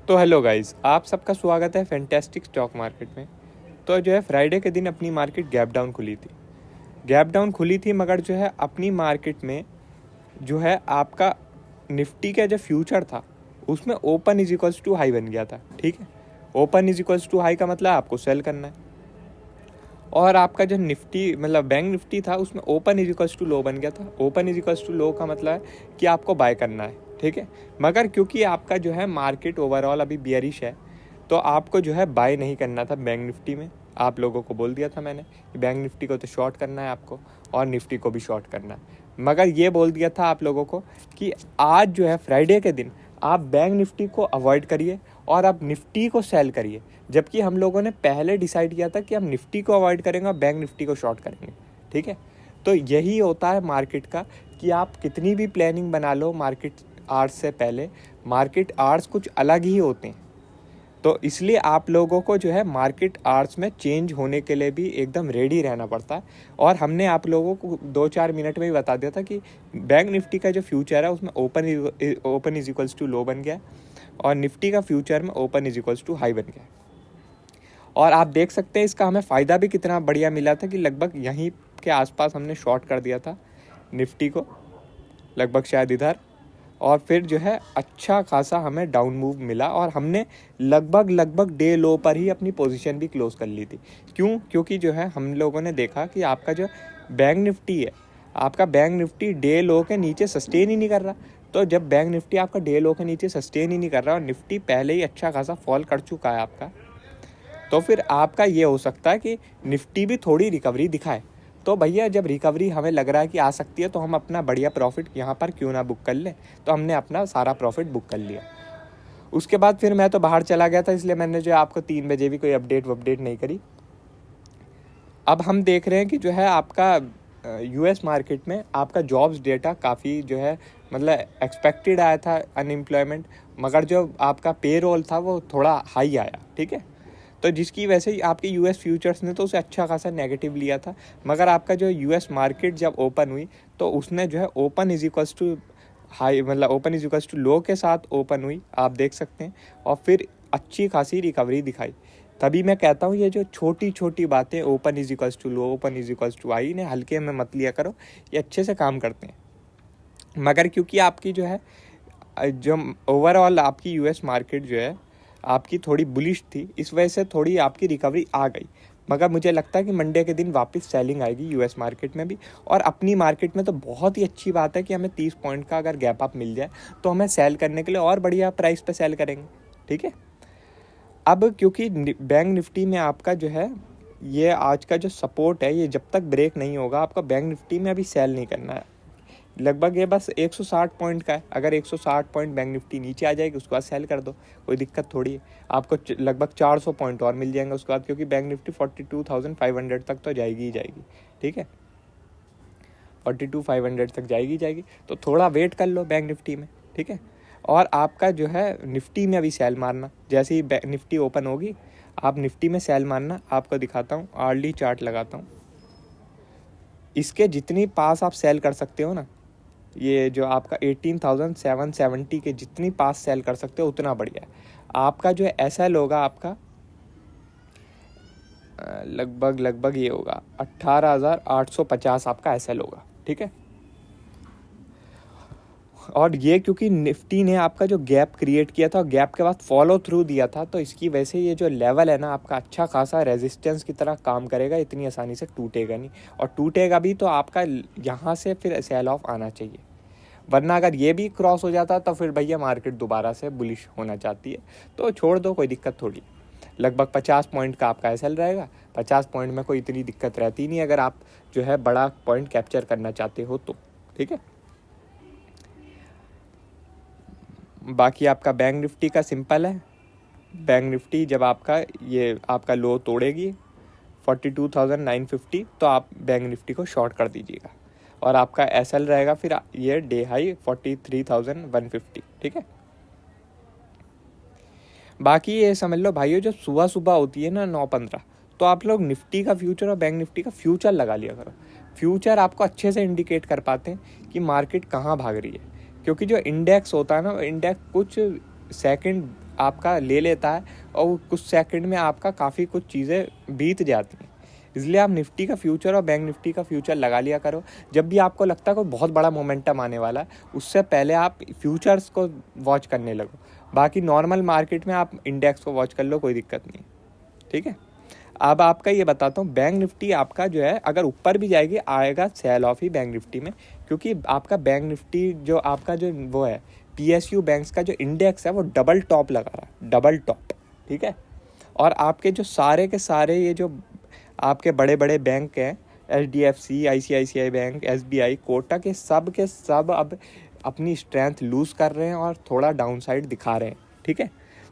तो hello guys, आप सबका स्वागत है फैंटास्टिक स्टॉक मार्केट में। तो जो है फ्राइडे के दिन अपनी मार्केट गैप डाउन खुली थी मगर जो है अपनी मार्केट में जो है आपका निफ्टी का जो फ्यूचर था उसमें open is equals to high बन गया था। ठीक है, open is equals to high का मतलब आपको सेल करना है, और आपका जो निफ्टी मतलब बैंक निफ्टी था उसमें open is equals to low बन गया था। ओपन इज इक्वल्स टू लो का मतलब है कि आपको बाय करना है। ठीक है, मगर क्योंकि आपका जो है मार्केट ओवरऑल अभी बियरिश है तो आपको जो है बाय नहीं करना था बैंक निफ्टी में। आप लोगों को बोल दिया था मैंने कि बैंक निफ्टी को तो शॉर्ट करना है आपको और निफ्टी को भी शॉर्ट करना है, मगर ये बोल दिया था आप लोगों को कि आज जो है फ्राइडे के दिन आप बैंक निफ्टी को अवॉइड करिए और आप निफ्टी को सेल करिए। जबकि हम लोगों ने पहले डिसाइड किया था कि हम निफ्टी को अवॉइड करेंगे और बैंक निफ्टी को शॉर्ट करेंगे। ठीक है, तो यही होता है मार्केट का कि आप कितनी भी प्लानिंग बना लो मार्केट आवर्स से पहले, मार्केट आवर्स कुछ अलग ही होते हैं। तो इसलिए आप लोगों को जो है मार्केट आवर्स में चेंज होने के लिए भी एकदम रेडी रहना पड़ता है। और हमने आप लोगों को 2-4 मिनट में ही बता दिया था कि बैंक निफ्टी का जो फ्यूचर है उसमें open is equals to low बन गया है और निफ्टी का फ्यूचर में open is equals to high बन गया है। और आप देख सकते हैं इसका हमें फ़ायदा भी कितना बढ़िया मिला था कि लगभग यहीं के आसपास हमने शॉर्ट कर दिया था निफ्टी को, लगभग शायद इधर, और फिर जो है अच्छा खासा हमें डाउन मूव मिला और हमने लगभग डे लो पर ही अपनी पोजीशन भी क्लोज कर ली थी। क्योंकि जो है हम लोगों ने देखा कि आपका जो बैंक निफ्टी है, आपका बैंक निफ्टी डे लो के नीचे सस्टेन ही नहीं कर रहा। तो जब बैंक निफ्टी आपका डे लो के नीचे सस्टेन ही नहीं कर रहा और निफ्टी पहले ही अच्छा खासा फॉल कर चुका है आपका, तो फिर आपका ये हो सकता है कि निफ्टी भी थोड़ी रिकवरी दिखाए। तो भैया जब रिकवरी हमें लग रहा है कि आ सकती है तो हम अपना बढ़िया प्रॉफिट यहाँ पर क्यों ना बुक कर लें। तो हमने अपना सारा प्रॉफिट बुक कर लिया। उसके बाद फिर मैं तो बाहर चला गया था, इसलिए मैंने जो आपको 3 बजे भी कोई अपडेट नहीं करी। अब हम देख रहे हैं कि जो है आपका यूएस मार्केट में आपका जॉब्स डेटा काफ़ी जो है मतलब एक्सपेक्टेड आया था अनएम्प्लॉयमेंट, मगर जो आपका पे रोल था वो थोड़ा हाई आया। ठीक है, तो जिसकी वजह से आपके यूएस फ्यूचर्स ने तो उसे अच्छा खासा नेगेटिव लिया था, मगर आपका जो यूएस मार्केट जब ओपन हुई तो उसने जो है open is equals to high मतलब open is equals to low के साथ ओपन हुई, आप देख सकते हैं, और फिर अच्छी खासी रिकवरी दिखाई। तभी मैं कहता हूँ ये जो छोटी छोटी बातें open is equals to low, open is equals to high, इन्हें हल्के में मत लिया करो, ये अच्छे से काम करते हैं। मगर क्योंकि आपकी जो है जो ओवरऑल आपकी यूएस मार्केट जो है आपकी थोड़ी बुलिश थी, इस वजह से थोड़ी आपकी रिकवरी आ गई। मगर मुझे लगता है कि मंडे के दिन वापस सेलिंग आएगी यूएस मार्केट में भी, और अपनी मार्केट में तो बहुत ही अच्छी बात है कि हमें 30 पॉइंट का अगर गैप अप मिल जाए तो हमें सेल करने के लिए और बढ़िया प्राइस पे सेल करेंगे। ठीक है, अब क्योंकि बैंक निफ्टी में आपका जो है ये आज का जो सपोर्ट है ये जब तक ब्रेक नहीं होगा आपका बैंक निफ्टी में अभी सेल नहीं करना है। लगभग ये बस 160 पॉइंट का है, अगर 160 पॉइंट बैंक निफ्टी नीचे आ जाएगी उसके बाद सेल कर दो, कोई दिक्कत थोड़ी है। आपको लगभग 400 पॉइंट और मिल जाएंगे उसके बाद, क्योंकि बैंक निफ्टी 42,500 तक तो जाएगी ही जाएगी। ठीक है, 42,500 तक जाएगी, तो थोड़ा वेट कर लो बैंक निफ्टी में। ठीक है, और आपका जो है निफ्टी में अभी सेल मारना, जैसे ही निफ्टी ओपन होगी आप निफ्टी में सेल मारना। आपको दिखाता हूँ, आर्ली चार्ट लगाता हूँ, इसके जितनी पास आप सेल कर सकते हो ना, ये जो आपका 18,770 के जितनी पास सेल कर सकते हो उतना बढ़िया है। आपका जो एसएल होगा आपका लगभग ये होगा 18,850 आपका एसएल होगा। ठीक है, और ये क्योंकि निफ्टी ने आपका जो गैप क्रिएट किया था और गैप के बाद फॉलो थ्रू दिया था, तो इसकी वजह से ये जो लेवल है ना आपका अच्छा खासा रेजिस्टेंस की तरह काम करेगा, इतनी आसानी से टूटेगा नहीं, और टूटेगा भी तो आपका यहाँ से फिर सेल ऑफ आना चाहिए। वरना अगर ये भी क्रॉस हो जाता तो फिर भैया मार्केट दोबारा से बुलिश होना चाहती है, तो छोड़ दो, कोई दिक्कत थोड़ी। लगभग 50 पॉइंट का आपका एसएल रहेगा, 50 पॉइंट में कोई इतनी दिक्कत रहती नहीं अगर आप जो है बड़ा पॉइंट कैप्चर करना चाहते हो तो। ठीक है, बाकी आपका बैंक निफ्टी का सिंपल है। बैंक निफ्टी जब आपका लो तोड़ेगी 42,950 तो आप बैंक निफ्टी को शॉर्ट कर दीजिएगा, और आपका एसएल रहेगा फिर ये डे हाई 43,150। ठीक है, बाकी ये समझ लो भाइयों, जो सुबह सुबह होती है ना 9:15, तो आप लोग निफ्टी का फ्यूचर और बैंक निफ्टी का फ्यूचर लगा लिया करो। फ्यूचर आपको अच्छे से इंडिकेट कर पाते हैं कि मार्केट कहाँ भाग रही है, क्योंकि जो इंडेक्स होता है ना, इंडेक्स कुछ सेकंड आपका ले लेता है और कुछ सेकंड में आपका काफ़ी कुछ चीज़ें बीत जाती हैं। इसलिए आप निफ्टी का फ्यूचर और बैंक निफ्टी का फ्यूचर लगा लिया करो। जब भी आपको लगता है कोई बहुत बड़ा मोमेंटम आने वाला है, उससे पहले आप फ्यूचर्स को वॉच करने लगो। बाकी नॉर्मल मार्केट में आप इंडेक्स को वॉच कर लो, कोई दिक्कत नहीं, ठीक है। अब आपका ये बताता हूँ, बैंक निफ्टी आपका जो है अगर ऊपर भी जाएगी आएगा सेल ऑफ ही बैंक निफ्टी में, क्योंकि आपका बैंक निफ्टी जो आपका जो वो है PSU बैंक्स का जो इंडेक्स है वो डबल टॉप लगा रहा है, डबल टॉप, ठीक है। और आपके जो सारे के सारे ये जो आपके बड़े बड़े बैंक हैं, HDFC, ICICI bank, SBI, Kotak, के सब अब अपनी स्ट्रेंथ लूज़ कर रहे हैं और थोड़ा डाउन साइड दिखा रहे हैं, ठीक है।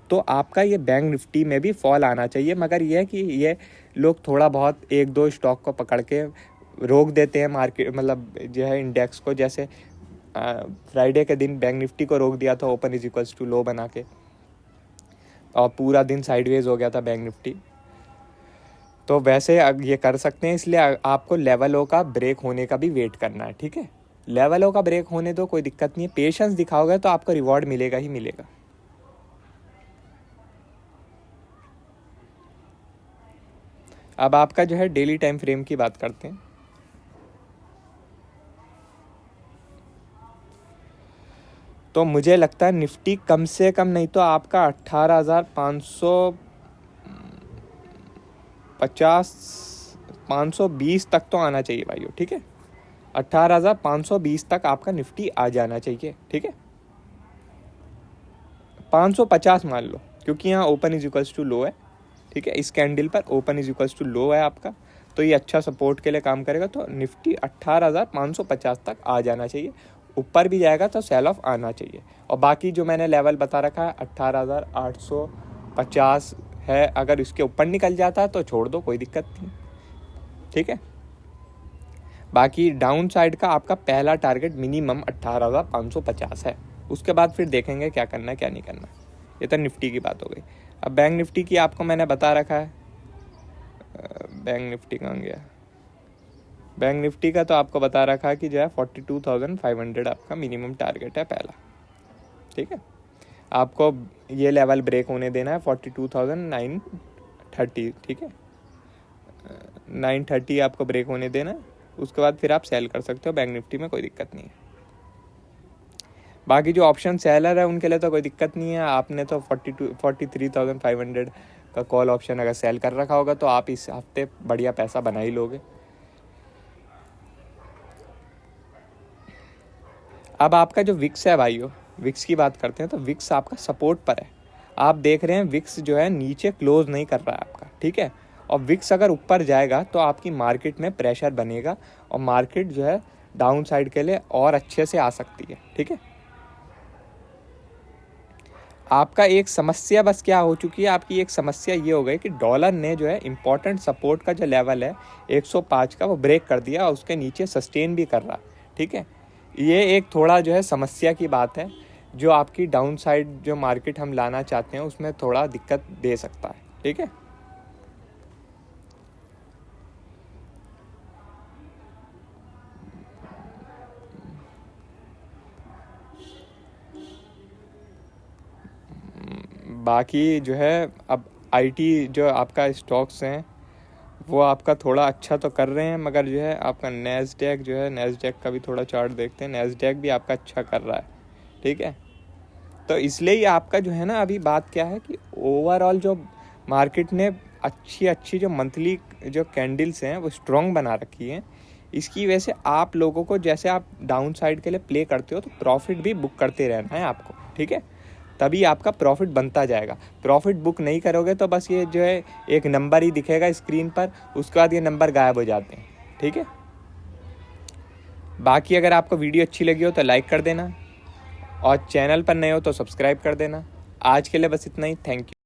तो आपका ये बैंक निफ्टी में भी फॉल आना चाहिए, मगर ये है कि ये लोग थोड़ा बहुत एक दो स्टॉक को पकड़ के रोक देते हैं मार्केट, मतलब जो है इंडेक्स को। जैसे फ्राइडे के दिन बैंक निफ्टी को रोक दिया था ओपन इज इक्वल्स टू लो बना के, और पूरा दिन साइडवेज हो गया था बैंक निफ्टी। तो वैसे ये कर सकते हैं, इसलिए आपको लेवलों का ब्रेक होने का भी वेट करना है, ठीक है। लेवलों का ब्रेक होने दो, कोई दिक्कत नहीं है, पेशेंस दिखाओगे तो आपको रिवॉर्ड मिलेगा ही मिलेगा। अब आपका जो है डेली टाइम फ्रेम की बात करते हैं। तो मुझे लगता है निफ्टी कम से कम नहीं तो आपका 18,520 तक तो आना चाहिए भाइयों, ठीक है। 18,520 तक आपका निफ्टी आ जाना चाहिए, ठीक है। 550 मान लो, क्योंकि यहाँ ओपन इज इक्वल्स टू लो है, ठीक है। इस कैंडल पर ओपन इज इक्वल्स टू लो है आपका, तो ये अच्छा सपोर्ट के लिए काम करेगा। तो निफ्टी 18,550 तक आ जाना चाहिए। ऊपर भी जाएगा तो सेल ऑफ आना चाहिए। और बाकी जो मैंने लेवल बता रखा है 18,850 है, अगर इसके ऊपर निकल जाता है तो छोड़ दो, कोई दिक्कत नहीं, ठीक है। बाकी डाउन साइड का आपका पहला टारगेट मिनिमम 18,550 है। उसके बाद फिर देखेंगे क्या करना है क्या नहीं करना। ये तो निफ्टी की बात हो गई। अब बैंक निफ्टी की आपको मैंने बता रखा है, बैंक निफ्टी कहाँ गया, बैंक निफ्टी का तो आपको बता रखा है कि जो है 42,500 आपका मिनिमम टारगेट है पहला, ठीक है। आपको ये लेवल ब्रेक होने देना है 42,930, ठीक है। 930 आपको ब्रेक होने देना है, उसके बाद फिर आप सेल कर सकते हो बैंक निफ्टी में, कोई दिक्कत नहीं है। बाकी जो ऑप्शन सेलर है उनके लिए तो कोई दिक्कत नहीं है। आपने तो 43,500 का कॉल ऑप्शन अगर सेल कर रखा होगा तो आप इस हफ्ते बढ़िया पैसा बना ही लोगे। अब आपका जो विक्स है भाइयों, विक्स की बात करते हैं तो विक्स आपका सपोर्ट पर है। आप देख रहे हैं विक्स जो है नीचे क्लोज नहीं कर रहा है आपका, ठीक है। और विक्स अगर ऊपर जाएगा तो आपकी मार्केट में प्रेशर बनेगा और मार्केट जो है डाउन साइड के लिए और अच्छे से आ सकती है, ठीक है। आपका एक समस्या बस क्या हो चुकी है, आपकी एक समस्या ये हो गई कि डॉलर ने जो है इम्पोर्टेंट सपोर्ट का जो लेवल है 105 का वो ब्रेक कर दिया और उसके नीचे सस्टेन भी कर रहा, ठीक है। ये एक थोड़ा जो है समस्या की बात है, जो आपकी डाउन साइड जो मार्केट हम लाना चाहते हैं उसमें थोड़ा दिक्कत दे सकता है, ठीक है। बाकी जो है अब IT जो आपका स्टॉक्स हैं वो आपका थोड़ा अच्छा तो कर रहे हैं, मगर जो है आपका नैस्डैक जो है, नैस्डैक का भी थोड़ा चार्ट देखते हैं। नैस्डैक भी आपका अच्छा कर रहा है, ठीक है। तो इसलिए ही आपका जो है ना, अभी बात क्या है कि ओवरऑल जो मार्केट ने अच्छी जो मंथली जो कैंडल्स हैं वो स्ट्रॉन्ग बना रखी हैं। इसकी वजह से आप लोगों को, जैसे आप डाउन साइड के लिए प्ले करते हो तो प्रॉफिट भी बुक करते रहना है आपको, ठीक है। तभी आपका प्रॉफिट बनता जाएगा। प्रॉफिट बुक नहीं करोगे तो बस ये जो है एक नंबर ही दिखेगा स्क्रीन पर, उसके बाद ये नंबर गायब हो जाते हैं, ठीक है। बाकी अगर आपको वीडियो अच्छी लगी हो तो लाइक कर देना और चैनल पर नए हो तो सब्सक्राइब कर देना। आज के लिए बस इतना ही, थैंक यू।